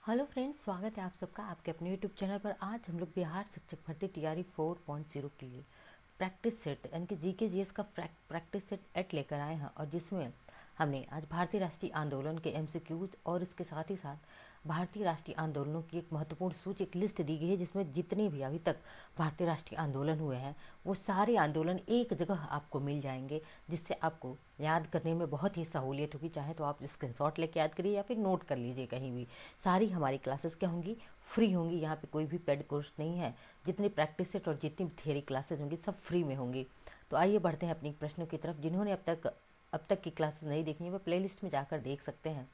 Hello friends, स्वागत है आप सबका आपके अपने यूट्यूब चैनल पर। आज हम लोग बिहार शिक्षक भर्ती टीआरई 4.0 के लिए प्रैक्टिस सेट यानी कि जीके जीएस का प्रैक्टिस सेट 8 लेकर आए हैं, और जिसमें हमने आज भारतीय राष्ट्रीय आंदोलन के एमसीक्यूज और इसके साथ ही साथ भारतीय राष्ट्रीय आंदोलनों की एक महत्वपूर्ण सूची, एक लिस्ट दी गई है जिसमें जितने भी अभी तक भारतीय राष्ट्रीय आंदोलन हुए हैं वो सारे आंदोलन एक जगह आपको मिल जाएंगे, जिससे आपको याद करने में बहुत ही सहूलियत होगी। चाहे तो आप स्क्रीनशॉट लेके याद करिए या फिर नोट कर लीजिए कहीं भी। सारी हमारी क्लासेस क्या होंगी, फ्री होंगी। यहाँ पे कोई भी पेड कोर्स नहीं है। जितनी प्रैक्टिस सेट और जितनी थियरी क्लासेस होंगी सब फ्री में होंगी। तो आइए बढ़ते हैं अपनी प्रश्नों की तरफ। जिन्होंने अब तक की क्लासेस नहीं देखी है वो प्लेलिस्ट में जाकर देख सकते हैं।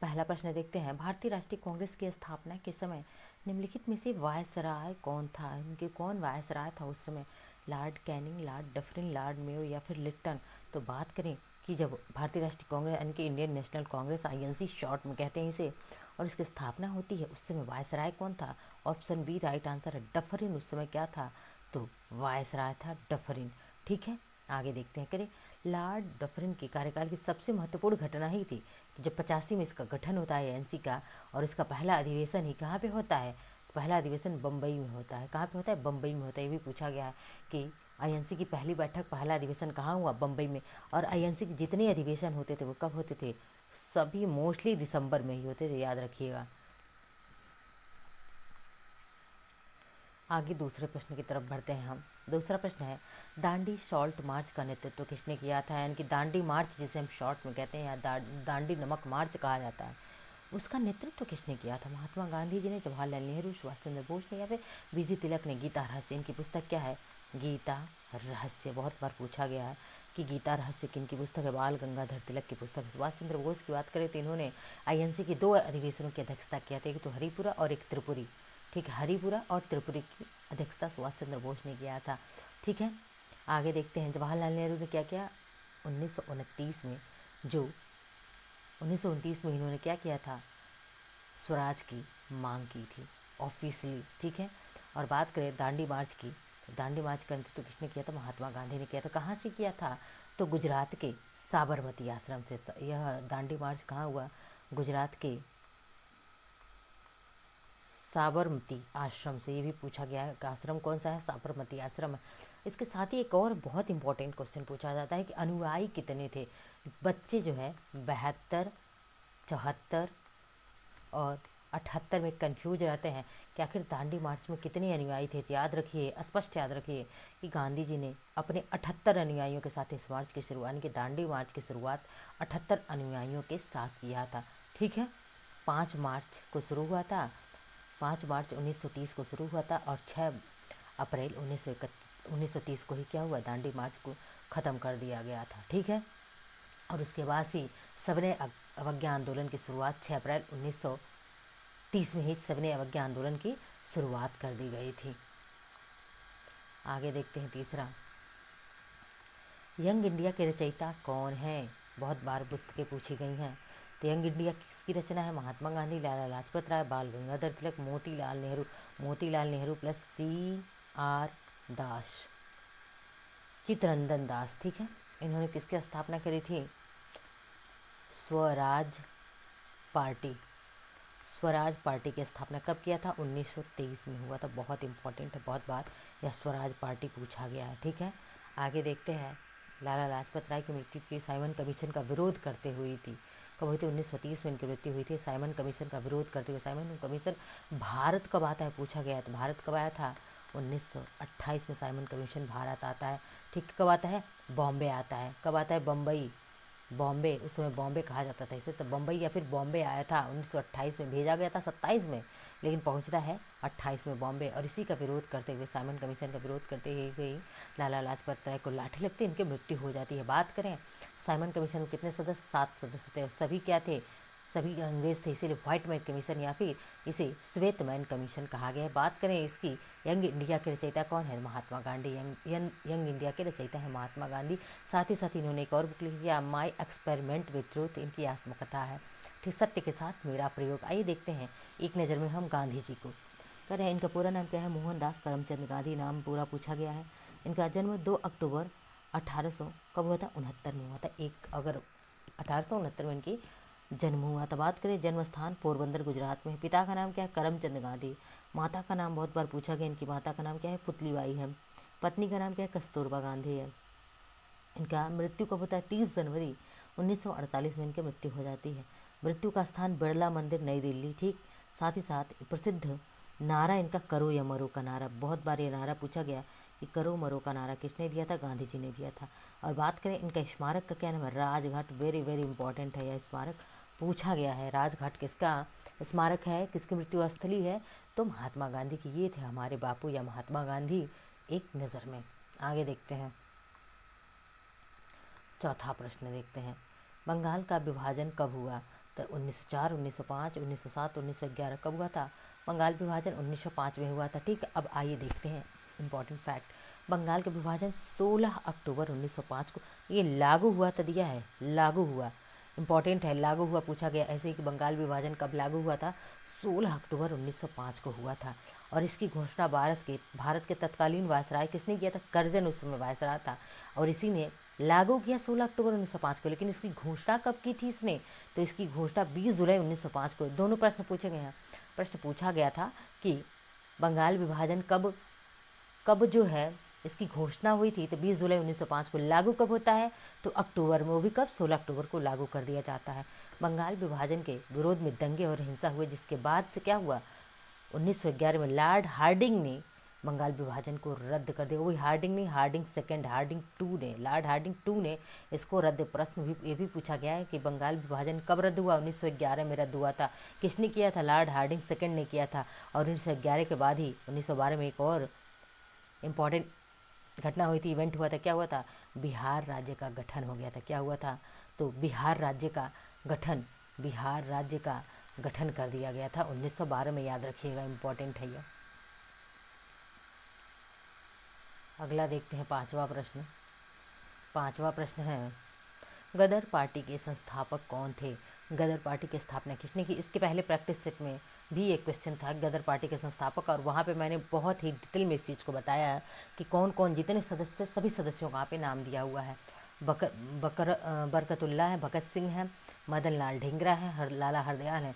पहला प्रश्न देखते हैं, भारतीय राष्ट्रीय कांग्रेस की स्थापना के समय निम्नलिखित में से वायसराय कौन था? इनके कौन वायसराय था उस समय? Lord Canning, Lord Dufferin, Lord Mayo या फिर लिट्टन? तो बात करें कि जब भारतीय राष्ट्रीय कांग्रेस यानी कि Indian national Congress, INC short में कहते हैं इसे, और इसकी स्थापना होती है, उस समय वायसराय कौन था? ऑप्शन बी राइट आंसर है। डफरिन उस समय क्या था? तो वायसराय था डफरिन। ठीक है, आगे देखते हैं। करें, लॉर्ड डफरिन के कार्यकाल की सबसे महत्वपूर्ण घटना ही थी कि जब 85 में इसका गठन होता है एनसी का, और इसका पहला अधिवेशन ही कहाँ पे होता है? पहला अधिवेशन बम्बई में होता है। कहाँ पे होता है? बम्बई में होता है। ये भी पूछा गया है कि आईएनसी की पहली बैठक, पहला अधिवेशन कहाँ हुआ? बम्बई में। और आईएनसी के जितने अधिवेशन होते थे वो कब होते थे? सभी मोस्टली दिसंबर में ही होते थे, याद रखिएगा। आगे दूसरे प्रश्न की तरफ बढ़ते हैं हम। दूसरा प्रश्न है, दांडी सॉल्ट मार्च का नेतृत्व किसने किया था? यानी कि दांडी मार्च जिसे हम शॉर्ट में कहते हैं या दांडी नमक मार्च कहा जाता है, उसका नेतृत्व किसने किया था? महात्मा गांधी जी ने, जवाहरलाल नेहरू, सुभाष चंद्र बोस ने, या फिर बीजी तिलक ने? गीता रहस्य, इनकी पुस्तक क्या है? गीता रहस्य। बहुत बार पूछा गया है कि गीता रहस्य किनकी पुस्तक है? बाल गंगाधर तिलक की पुस्तक है। सुभाष चंद्र बोस की बात करें तो इन्होंने आईएनसी की 2 अधिवेशनों की अध्यक्षता किया था, एक तो हरिपुरा और एक त्रिपुरी। ठीक है, हरिपुरा और त्रिपुरी की अध्यक्षता सुभाष चंद्र बोस ने किया था। ठीक है, आगे देखते हैं। जवाहरलाल नेहरू ने क्या किया 1929 में? जो 1929 में इन्होंने क्या किया था? स्वराज की मांग की थी ऑफिशियली। ठीक है, और बात करें दांडी मार्च की, तो दांडी मार्च का नेतृत्व किसने किया था? महात्मा गांधी ने किया था। कहाँ से किया था? तो गुजरात के साबरमती आश्रम से। यह दांडी मार्च कहाँ हुआ? गुजरात के साबरमती आश्रम से। ये भी पूछा गया है कि आश्रम कौन सा है? साबरमती आश्रम है। इसके साथ ही एक और बहुत इंपॉर्टेंट क्वेश्चन पूछा जाता है कि अनुयायी कितने थे? बच्चे जो है 72, 74 और 78 में कंफ्यूज रहते हैं कि आखिर दांडी मार्च में कितने अनुयायी थे। तो याद रखिए, स्पष्ट याद रखिए कि गांधी जी ने अपने 78 अनुयायियों के साथ इस मार्च की शुरुआत, यानी कि दांडी मार्च की शुरुआत 78 अनुयायियों के साथ किया था। ठीक है, 5 मार्च को शुरू हुआ था, 5 मार्च 1930 को शुरू हुआ था, और 6 अप्रैल 1930 को ही क्या हुआ? दांडी मार्च को ख़त्म कर दिया गया था। ठीक है, और उसके बाद ही सविनय अवज्ञा आंदोलन की शुरुआत 6 अप्रैल 1930 में ही सविनय अवज्ञा आंदोलन की शुरुआत कर दी गई थी। आगे देखते हैं तीसरा, यंग इंडिया के रचयिता कौन है? बहुत बार पुस्तकें पूछी गई हैं। तो यंग इंडिया किसकी रचना है? महात्मा गांधी, लाला लाजपत राय, बाल गंगाधर तिलक, मोतीलाल नेहरू। मोतीलाल नेहरू प्लस CR दास, चित्तरंजन दास। ठीक है, इन्होंने किसकी स्थापना करी थी? स्वराज पार्टी। स्वराज पार्टी की स्थापना कब किया था? 1923 में हुआ था। बहुत इंपॉर्टेंट है, बहुत बार यह स्वराज पार्टी पूछा गया है। ठीक है, आगे देखते हैं। लाला लाजपत राय की मृत्यु की साइमन कमीशन का विरोध करते हुई थी। कब हुई थी? 1930 में इनकी मृत्यु हुई थी साइमन कमीशन का विरोध करते हुए। साइमन कमीशन भारत कब आता है पूछा गया है, तो भारत कब आया था? 1928 में साइमन कमीशन भारत आता है। ठीक, कब आता है? बॉम्बे आता है। कब आता है? बम्बई, बॉम्बे, उस समय बॉम्बे कहा जाता था इसे, तो बम्बई या फिर बॉम्बे आया था 1928 में। भेजा गया था 27 में, लेकिन पहुंचता है 28 में बॉम्बे। और इसी का विरोध करते हुए, साइमन कमीशन का विरोध करते हुए लाला लाजपत राय को लाठी लगती है, इनकी मृत्यु हो जाती है। बात करें साइमन कमीशन में कितने सदस्य? 7 सदस्य थे, और सभी क्या थे? सभी अंग्रेज थे, इसीलिए व्हाइट मैन कमीशन या फिर इसे श्वेत मैन कमीशन कहा गया है। बात करें इसकी, यंग इंडिया के रचयिता कौन है? महात्मा गांधी। यंग इंडिया के रचयिता है महात्मा गांधी। साथ ही साथ इन्होंने एक और बुक लिखी है, माई एक्सपेरिमेंट विद ट्रूथ, इनकी आत्मकथा है। ठीक, सत्य के साथ मेरा प्रयोग। आइए देखते हैं एक नज़र में हम गांधी जी को। कह रहे हैं इनका पूरा नाम क्या है? मोहनदास करमचंद गांधी नाम पूरा पूछा गया है। इनका जन्म 2 अक्टूबर 1800 कब हुआ था? 69 में हुआ था। 1 अगर 1869 में इनकी जन्म हुआ था। बात करें जन्म स्थान पोरबंदर गुजरात में है। पिता का नाम क्या है? करमचंद गांधी। माता का नाम बहुत बार पूछा गया, इनकी माता का नाम क्या है? पुतलीबाई है। पत्नी का नाम क्या है? कस्तूरबा गांधी है। इनका मृत्यु कब होता है? 30 जनवरी 1948 में इनकी मृत्यु हो जाती है। मृत्यु का स्थान बिरला मंदिर नई दिल्ली। ठीक, साथ ही साथ प्रसिद्ध नारा इनका करो या मरो का नारा, बहुत बार ये नारा पूछा गया कि करो मरो का नारा किसने दिया था? गांधी जी ने दिया था। और बात करें इनका स्मारक का क्या नाम है? राजघाट। वेरी वेरी इंपॉर्टेंट है यह स्मारक, पूछा गया है। राजघाट किसका स्मारक है, किसकी मृत्यु स्थली है? तो महात्मा गांधी की। ये थे हमारे बापू या महात्मा गांधी एक नज़र में। आगे देखते हैं, चौथा प्रश्न देखते हैं। बंगाल का विभाजन कब हुआ? तो 1904, 1905, 1907, 1911 कब हुआ था? बंगाल विभाजन 1905 में हुआ था। ठीक, अब आइए देखते हैं इम्पॉर्टेंट फैक्ट। बंगाल का विभाजन 16 अक्टूबर 1905 को ये लागू हुआ था, दिया है लागू हुआ। इम्पॉर्टेंट है, लागू हुआ पूछा गया। ऐसे ही कि बंगाल विभाजन कब लागू हुआ था? 16 अक्टूबर 1905 को हुआ था। और इसकी घोषणा भारत के तत्कालीन वायसराय किसने किया था? कर्जन उस समय वायसराय था, और इसी ने लागू किया 16 अक्टूबर 1905 को। लेकिन इसकी घोषणा कब की थी इसने? तो इसकी घोषणा 20 जुलाई 1905 को। दोनों प्रश्न पूछे गए हैं। प्रश्न पूछा गया था कि बंगाल विभाजन कब कब जो है इसकी घोषणा हुई थी, तो 20 जुलाई 1905 को। लागू कब होता है? तो अक्टूबर में, वो भी कब? 16 अक्टूबर को लागू कर दिया जाता है। बंगाल विभाजन के विरोध में दंगे और हिंसा हुए, जिसके बाद से क्या हुआ? 1911 में लॉर्ड हार्डिंग ने बंगाल विभाजन को रद्द कर दिया। वही हार्डिंग नहीं, हार्डिंग सेकंड, हार्डिंग टू ने, लॉर्ड हार्डिंग टू ने इसको रद्द। प्रश्न भी ये भी पूछा गया है कि बंगाल विभाजन कब रद्द हुआ? 1911 में रद्द हुआ था। किसने किया था? लॉर्ड हार्डिंग सेकंड ने किया था। और 1911 के बाद ही 1912 में एक और इम्पॉर्टेंट घटना हुई थी, इवेंट हुआ था। क्या हुआ था? बिहार राज्य का गठन हो गया था। क्या हुआ था? तो बिहार राज्य का गठन कर दिया गया था 1912 में, याद रखिएगा, इम्पॉर्टेंट है यह। अगला देखते हैं, पांचवा प्रश्न है, गदर पार्टी के संस्थापक कौन थे? गदर पार्टी की स्थापना किसने की? इसके पहले प्रैक्टिस सेट में भी एक क्वेश्चन था गदर पार्टी के संस्थापक, और वहाँ पे मैंने बहुत ही डिटेल में इस चीज़ को बताया है कि कौन कौन जितने सदस्य, सभी सदस्यों का यहाँ पे नाम दिया हुआ है। बरकतुल्ला है, भगत सिंह है, मदन लाल ढींगरा है, लाला हरदयाल है।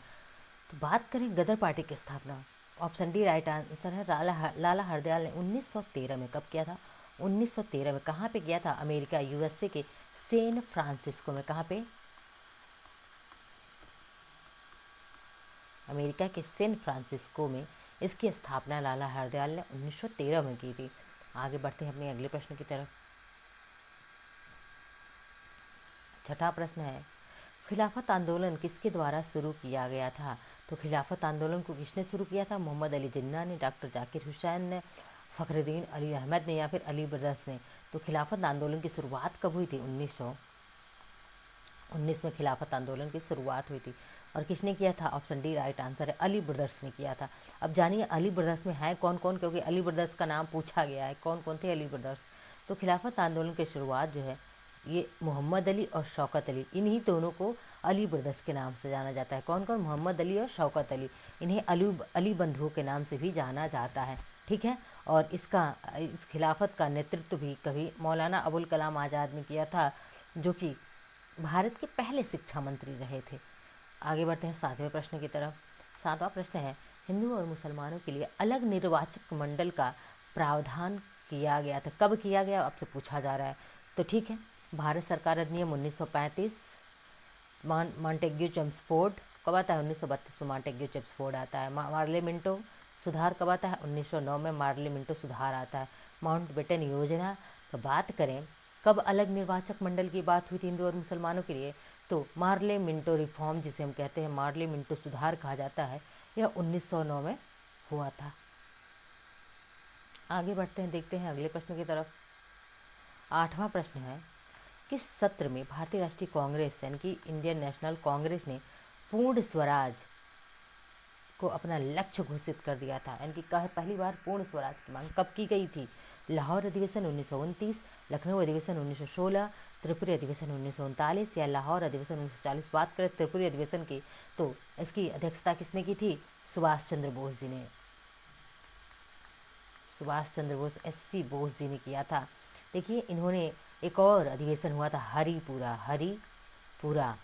तो बात करें गदर पार्टी की स्थापना, ऑप्शन डी राइट आंसर है। लाला हरदयाल ने 1913 में कब किया था? 1913 में। कहाँ पे किया था? अमेरिका, यूएसए के सैन फ्रांसिस्को में। कहाँ पे? अमेरिका के सैन फ्रांसिस्को में इसकी स्थापना लाला हरदयाल ने 1913 में की थी। आगे बढ़ते हैं अपने अगले प्रश्न की तरफ। छठा प्रश्न है, खिलाफत आंदोलन किसके द्वारा शुरू किया गया था? तो खिलाफत आंदोलन को किसने शुरू किया था? मोहम्मद अली जिन्ना ने, डॉक्टर जाकिर हुसैन ने, फ़खरुद्दीन अली अहमद ने, या फिर अली ब्रदर्स ने। तो खिलाफत आंदोलन की शुरुआत कब हुई थी? 1919 में खिलाफत आंदोलन की शुरुआत हुई थी। और किसने किया था? ऑप्शन डी राइट आंसर है, अली ब्रदर्स ने किया था। अब जानिए अली ब्रदर्स में है कौन कौन, क्योंकि अली ब्रदर्स का नाम पूछा गया है। कौन कौन थे अली ब्रदर्स? तो खिलाफत आंदोलन की शुरुआत जो है, ये मोहम्मद अली और शौकत अली, इन्हीं दोनों को अली ब्रदर्स के नाम से जाना जाता है। कौन कौन? मोहम्मद अली और शौकत अली। इन्हें अली बंधुओं के नाम से भी जाना जाता है। ठीक है। और इस खिलाफत का नेतृत्व भी कभी मौलाना अबुल कलाम आज़ाद ने किया था, जो कि भारत के पहले शिक्षा मंत्री रहे थे। आगे बढ़ते हैं सातवें प्रश्न की तरफ। सातवां प्रश्न है, हिंदू और मुसलमानों के लिए अलग निर्वाचक मंडल का प्रावधान किया गया था। कब किया गया? आपसे पूछा जा रहा है। तो ठीक है, भारत सरकार अधिनियम 1935, मॉन्टेग्यू चेम्सफोर्ड कब आता है? 1932 में मॉन्टेग्यू चेम्सफोर्ड आता है। मार्ले मिंटो सुधार कब आता है? 1909 में मार्ले मिंटो सुधार आता है। माउंटबेटन योजना। तो बात करें कब अलग निर्वाचक मंडल की बात हुई थी हिंदू और मुसलमानों के लिए, तो मार्ले मिंटो रिफॉर्म, जिसे हम कहते हैं मार्ले मिंटो सुधार कहा जाता है, यह 1909 में हुआ था। आगे बढ़ते हैं, देखते हैं अगले प्रश्न की तरफ। आठवां प्रश्न है, किस सत्र में भारतीय राष्ट्रीय कांग्रेस यानी कि इंडियन नेशनल कांग्रेस ने पूर्ण स्वराज को अपना लक्ष्य घोषित कर दिया था? यानी कि पहली बार पूर्ण स्वराज की मांग कब की गई थी? लाहौर अधिवेशन 1929, लखनऊ अधिवेशन 1916, त्रिपुरी अधिवेशन 1939 या लाहौर अधिवेशन 1940। बात करें त्रिपुरी अधिवेशन की, तो इसकी अध्यक्षता किसने की थी? सुभाष चंद्र बोस जी ने। सुभाष चंद्र बोस, SC बोस जी ने किया था। देखिए, इन्होंने एक और अधिवेशन हुआ था हरिपुरा।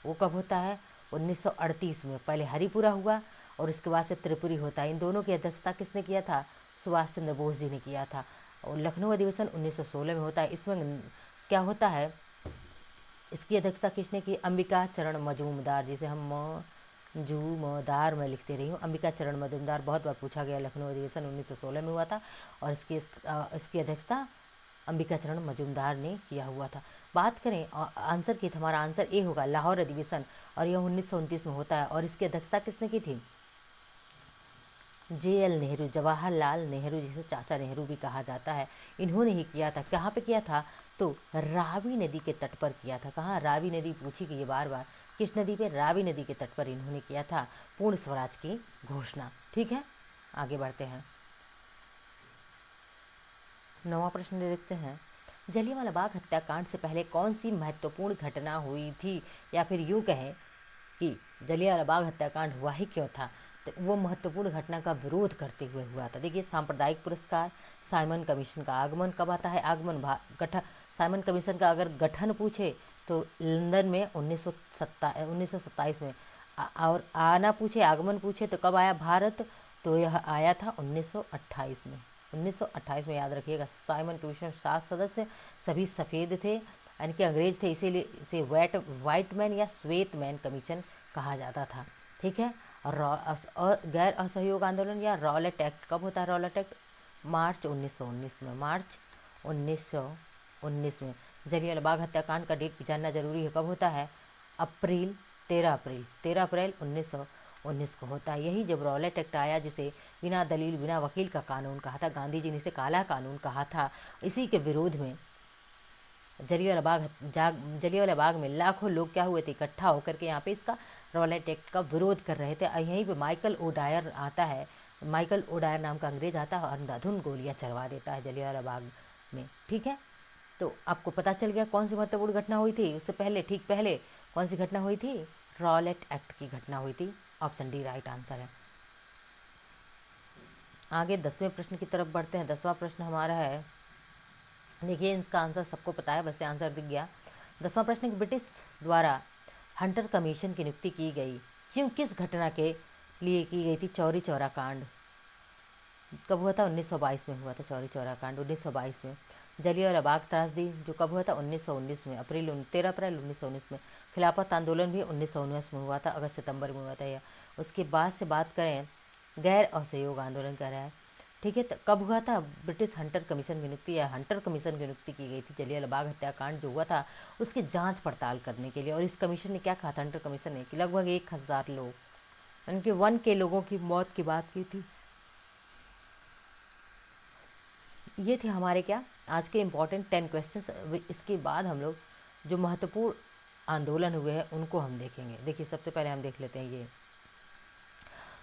वो कब होता है? 1938 में पहले हरिपुरा हुआ और उसके बाद से त्रिपुरी होता है। इन दोनों की अध्यक्षता किसने किया था? सुभाष चंद्र बोस जी ने किया था। और लखनऊ अधिवेशन 1916 में होता है। इसमें क्या होता है, इसकी अध्यक्षता किसने की? अंबिका चरण मजूमदार, जिसे हम मजूमदार में लिखते रही हूँ। अंबिका चरण मजूमदार बहुत बार पूछा गया। लखनऊ अधिवेशन 1916 में हुआ था और इसकी अध्यक्षता अंबिका चरण मजूमदार ने किया हुआ था। बात करें आंसर की, तो हमारा आंसर ए होगा लाहौर अधिवेशन, और यह 1929 में होता है। और इसकी अध्यक्षता किसने की थी? JL नेहरू, जवाहरलाल नेहरू, जिसे चाचा नेहरू भी कहा जाता है, इन्होंने ही किया था। कहाँ पे किया था? तो रावी नदी के तट पर किया था। कहाँ? रावी नदी पूछी गई है बार बार। किस नदी पे? रावी नदी के तट पर इन्होंने किया था पूर्ण स्वराज की घोषणा। ठीक है, आगे बढ़ते हैं। 9वां प्रश्न देखते हैं। जलियांवाला बाग हत्याकांड से पहले कौन सी महत्वपूर्ण घटना हुई थी? या फिर यूं कहें कि जलियांवाला बाग हत्याकांड हुआ ही क्यों था? तो वो महत्वपूर्ण घटना का विरोध करते हुए हुआ था। देखिए, सांप्रदायिक पुरस्कार, साइमन कमीशन का आगमन कब आता है? गठन, साइमन कमीशन का अगर गठन पूछे तो लंदन में 1927 में, और आना पूछे, आगमन पूछे तो कब आया भारत? तो यह आया था 1928 में। 1928 में, याद रखिएगा। साइमन कमीशन 7 सदस्य, सभी सफ़ेद थे, यानी कि अंग्रेज थे, इसीलिए इसे वाइट मैन या श्वेत मैन कमीशन कहा जाता था। ठीक है। और गैर असहयोग आंदोलन या रॉलेट एक्ट कब होता है? रॉलेट एक्ट मार्च 1919 में, मार्च 1919 में। जलियांवाला बाग हत्याकांड का डेट जानना जरूरी है। कब होता है? 13 अप्रैल 1919 को होता है। यही जब रॉलेट एक्ट आया, जिसे बिना दलील बिना वकील का कानून कहा था, गांधी जी ने इसे काला कानून कहा था, इसी के विरोध में जलियांवाला बाग में लाखों लोग क्या हुए थे? इकट्ठा होकर के यहाँ पे इसका रॉलेट एक्ट का विरोध कर रहे थे। यहीं पे माइकल ओडायर आता है। माइकल ओडायर नाम का अंग्रेज आता है और अंधाधुंध गोलियां चलवा देता है जलियांवाला बाग में। ठीक है, तो आपको पता चल गया कौन सी महत्वपूर्ण घटना हुई थी। उससे पहले, ठीक पहले कौन सी घटना हुई थी? रॉलेट एक्ट की घटना हुई थी। ऑप्शन डी राइट आंसर है। आगे 10वें प्रश्न की तरफ बढ़ते हैं। 10वां प्रश्न हमारा है, देखिए इसका आंसर सबको पता है, वैसे आंसर दिख गया। 10वां प्रश्न, ब्रिटिश द्वारा हंटर कमीशन की नियुक्ति की गई क्यों? किस घटना के लिए की गई थी? चौरी चौरा कांड। कब हुआ था? 1922 में हुआ था चौरी चौरा कांड, 1922 में। जलियांवाला बाग त्रासदी जो कब हुआ था? 1919 में, 13 अप्रैल 1919 में। खिलाफत आंदोलन भी 1919 में हुआ था, अगस्त सितंबर में हुआ था यह। उसके बाद से बात करें, गैर असहयोग आंदोलन कह रहा है। ठीक है, तो कब हुआ था? ब्रिटिश हंटर कमीशन की नियुक्ति या हंटर कमीशन की नियुक्ति की गई थी जलियांवाला बाग हत्याकांड जो हुआ था उसकी जांच पड़ताल करने के लिए। और इस कमीशन ने क्या कहा था? हंटर कमीशन ने कि लगभग 1000 लोग, उनके 1K लोगों की मौत की बात की थी। ये थे हमारे क्या आज के इम्पॉर्टेंट 10 क्वेश्चंस। इसके बाद हम लोग जो महत्वपूर्ण आंदोलन हुए हैं उनको हम देखेंगे। देखिए, सबसे पहले हम देख लेते हैं ये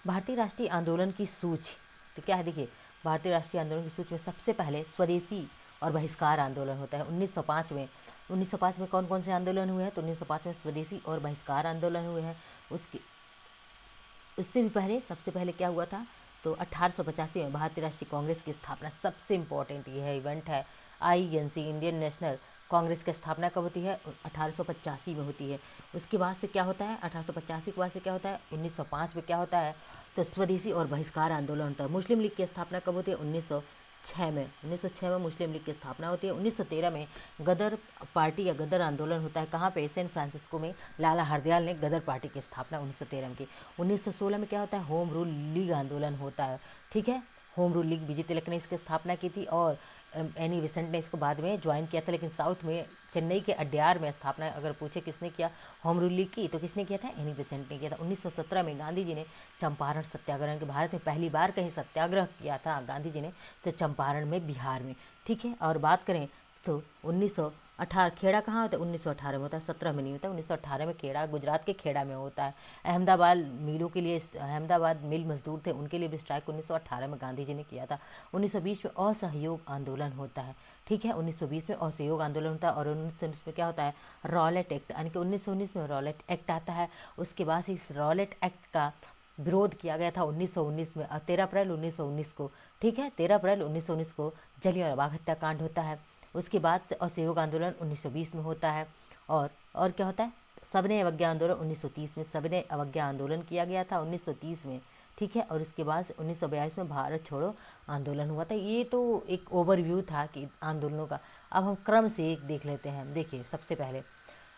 भारतीय राष्ट्रीय आंदोलन की सूची। तो क्या है? देखिए, भारतीय राष्ट्रीय आंदोलन की सूची में सबसे पहले स्वदेशी और बहिष्कार आंदोलन होता है 1905 में। 1905 में कौन कौन से आंदोलन हुए हैं? तो 1905 में स्वदेशी और बहिष्कार आंदोलन हुए हैं। उससे भी पहले, सबसे पहले क्या हुआ था? तो 1885 में भारतीय राष्ट्रीय कांग्रेस की स्थापना। सबसे इम्पोर्टेंट ये है इवेंट है। INC, इंडियन नेशनल कांग्रेस की स्थापना कब होती है? 1885 में होती है। उसके बाद से क्या होता है? 1885 के बाद से क्या होता है? 1905 में क्या होता है? तो स्वदेशी और बहिष्कार आंदोलन होता है। मुस्लिम लीग की स्थापना कब होती है? 1906 में। 1906 में मुस्लिम लीग की स्थापना होती है। 1913 में गदर पार्टी या गदर आंदोलन होता है। कहाँ पे? सैन फ्रांसिस्को में लाला हरदयाल ने गदर पार्टी की स्थापना 1913 में की। 1916 में क्या होता है? होम रूल लीग आंदोलन होता है। ठीक है, होम रूल लीग विजय तिलक ने इसकी स्थापना की थी और एनी बेसेंट ने इसको बाद में ज्वाइन किया था। लेकिन साउथ में चेन्नई के अड्यार में स्थापना, अगर पूछे किसने किया होम रूल लीग की, तो किसने किया था? एनी बेसेंट ने किया था। 1917 में गांधी जी ने चंपारण सत्याग्रह के, भारत में पहली बार कहीं सत्याग्रह किया था गांधी जी ने, तो चंपारण में, बिहार में। ठीक है, और बात करें तो 1918 खेड़ा कहाँ होता है? 1918 में होता है, 17 में नहीं होता। 1918 में खेड़ा गुजरात के खेड़ा में होता है। अहमदाबाद मिलों के लिए, अहमदाबाद मिल मजदूर थे, उनके लिए भी स्ट्राइक 1918 में गांधी जी ने किया था। 1920 में असहयोग आंदोलन होता है। ठीक है, 1920 में असहयोग आंदोलन होता है। और 1919 में क्या होता है? रॉलेट एक्ट, यानी कि 1919 में रॉलेट एक्ट आता है। उसके बाद से इस रॉलेट एक्ट का विरोध किया गया था 1919 में, 13 अप्रैल 1919 को। ठीक है, 13 अप्रैल 1919 को जलियांवाला बाग हत्याकांड होता है। उसके बाद असहयोग आंदोलन 1920 में होता है। और क्या होता है? सविनय अवज्ञा आंदोलन 1930 में सविनय अवज्ञा आंदोलन किया गया था 1930 में, ठीक है। और उसके बाद 1942 में भारत छोड़ो आंदोलन हुआ था। ये तो एक ओवरव्यू था कि आंदोलनों का। अब हम क्रम से एक देख लेते हैं। देखिए, सबसे पहले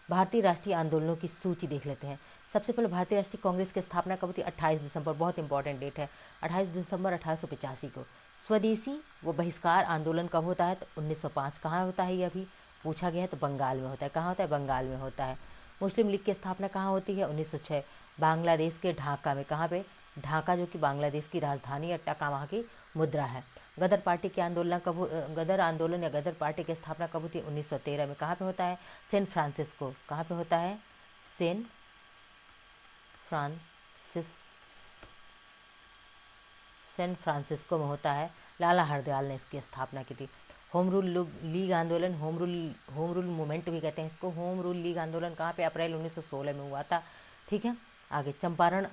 भारतीय राष्ट्रीय आंदोलनों की सूची देख लेते हैं। सबसे पहले भारतीय राष्ट्रीय कांग्रेस की स्थापना कब हुई? 28 दिसंबर, बहुत इंपॉर्टेंट डेट है, 28 दिसंबर 1885 को। स्वदेशी व बहिष्कार आंदोलन कब होता है? तो 1905। कहाँ होता है ये? अभी पूछा गया है, तो बंगाल में होता है। कहाँ होता है? बंगाल में होता है। मुस्लिम लीग की स्थापना कहाँ होती है? 1906, बांग्लादेश के ढाका में। कहाँ पे? ढाका, जो कि बांग्लादेश की राजधानी है, टका वहाँ की मुद्रा है। गदर पार्टी के आंदोलन कब गदर आंदोलन या गदर पार्टी की स्थापना कब होती है? 1913 में। कहाँ पे होता है? San Francisco. कहाँ पे होता है? सैन फ्रांसिस सैन फ्रांसिस्को में होता है। लाला हरदयाल ने इसकी स्थापना की थी। होम रूल लीग आंदोलन, होम रूल मूवमेंट भी कहते हैं इसको। होम रूल लीग आंदोलन कहाँ पे? अप्रैल 1916 में हुआ था, ठीक है। आगे चंपारण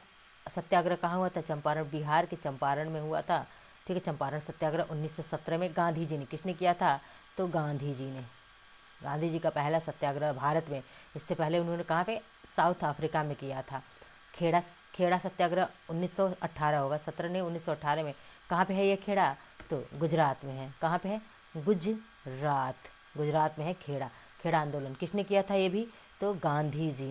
सत्याग्रह कहाँ हुआ था? चंपारण, बिहार के चंपारण में हुआ था, ठीक है। चंपारण सत्याग्रह 1917 में गांधी जी ने, किसने किया था? तो गांधी जी ने। गांधी जी का पहला सत्याग्रह भारत में। इससे पहले उन्होंने कहाँ पे? साउथ अफ्रीका में किया था। खेड़ा सत्याग्रह 1918 होगा, 17 नहीं 1918 में। कहाँ पे है ये खेड़ा? तो गुजरात में है। कहाँ पे है? गुजरात में है खेड़ा। खेड़ा आंदोलन किसने किया था? ये भी तो गांधी जी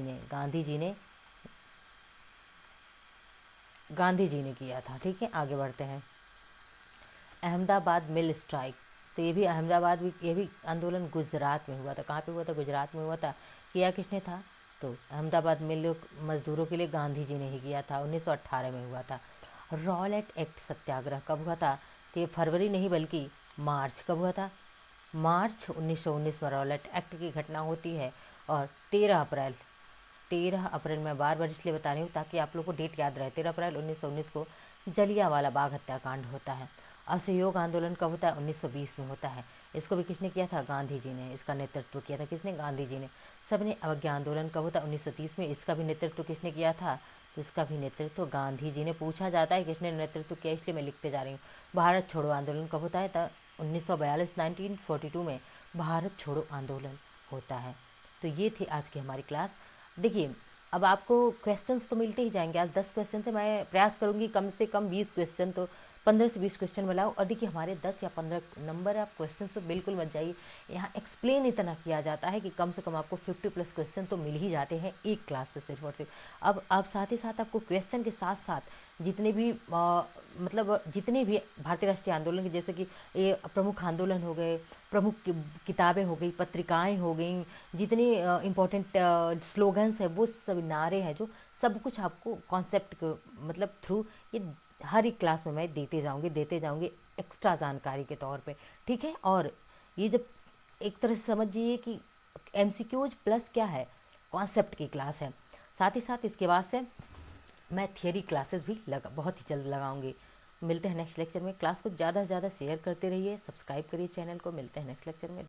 ने किया था, ठीक है। आगे बढ़ते हैं। अहमदाबाद मिल स्ट्राइक, तो ये भी ये भी आंदोलन गुजरात में हुआ था। कहाँ पे हुआ था? गुजरात में हुआ था। किया किसने था? तो अहमदाबाद मिल मजदूरों के लिए गांधी जी ने ही किया था, 1918 में हुआ था। रॉलेट एक्ट सत्याग्रह कब हुआ था? तो ये फरवरी नहीं बल्कि मार्च। कब हुआ था? मार्च 1919 में रॉलेट एक्ट की घटना होती है। और 13 अप्रैल मैं बार बार इसलिए बता रही हूँ ताकि आप लोग को डेट याद रहे। 13 अप्रैल 1919 को जलियांवाला बाग हत्याकांड होता है। असहयोग आंदोलन कब होता है? 1920 में होता है। इसको भी किसने किया था? गांधी जी ने। इसका नेतृत्व किया था किसने? गांधी जी ने। सविनय अवज्ञा आंदोलन कब होता है? 1930 में। इसका भी नेतृत्व किसने किया था? तो इसका भी नेतृत्व गांधी जी ने। पूछा जाता है किसने नेतृत्व किया, इसलिए मैं लिखते जा रही हूँ। भारत छोड़ो आंदोलन कब होता है? तो 1942 में भारत छोड़ो आंदोलन होता है। तो ये थी आज की हमारी क्लास। देखिए, अब आपको क्वेश्चंस तो मिलते ही जाएंगे। आज 10 क्वेश्चन थे, मैं प्रयास करूंगी कम से कम 20 क्वेश्चन, तो 15 से 20 क्वेश्चन में लाऊं। और देखिए, हमारे 10 या 15 नंबर आप क्वेश्चन पे बिल्कुल मत जाइए। यहाँ एक्सप्लेन इतना किया जाता है कि कम से कम आपको 50+ क्वेश्चन तो मिल ही जाते हैं एक क्लास से, सिर्फ और सिर्फ। अब साथ ही साथ आपको क्वेश्चन के साथ साथ जितने भी जितने भी भारतीय राष्ट्रीय आंदोलन के, जैसे कि ये प्रमुख आंदोलन हो गए, प्रमुख किताबें हो गई, पत्रिकाएं हो गई, जितने इम्पोर्टेंट स्लोगन्स हैं, वो सब नारे हैं, जो सब कुछ आपको कॉन्सेप्ट के थ्रू ये हर एक क्लास में मैं देते जाऊंगी एक्स्ट्रा जानकारी के तौर पे, ठीक है। और ये जब एक तरह से समझिए कि MCQs प्लस क्या है, कॉन्सेप्ट की क्लास है। साथ ही साथ इसके बाद से मैं थियरी क्लासेस भी बहुत ही जल्द लगाऊंगी। मिलते हैं नेक्स्ट लेक्चर में। क्लास को ज़्यादा से ज़्यादा शेयर करते रहिए, सब्सक्राइब करिए चैनल को। मिलते हैं नेक्स्ट लेक्चर में।